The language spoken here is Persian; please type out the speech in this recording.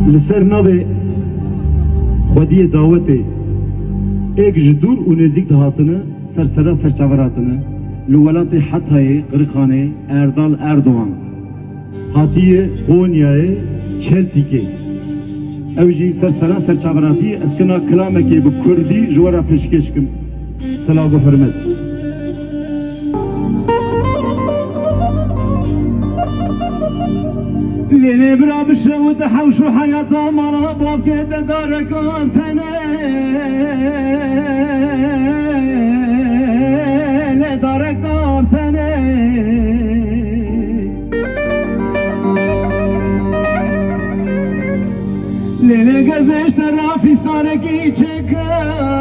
لسر نوی خودی دعوته ایک جدور و نزیک دهاتنه سرسرا سرچاوراتنه لولات حتای قرخانه اردال اردوان هاتیه قونیای چلتیکه اوجی سرسرا سرچاوراتی اسکنا کلامکی به کردی جوارا پیشکش کم سلام و حرمت ليلي برا بشود حوش وحياة مرا باف كده دارك انتنا لدارك انتنا ليلي قزش ترافي ستارك يتشكر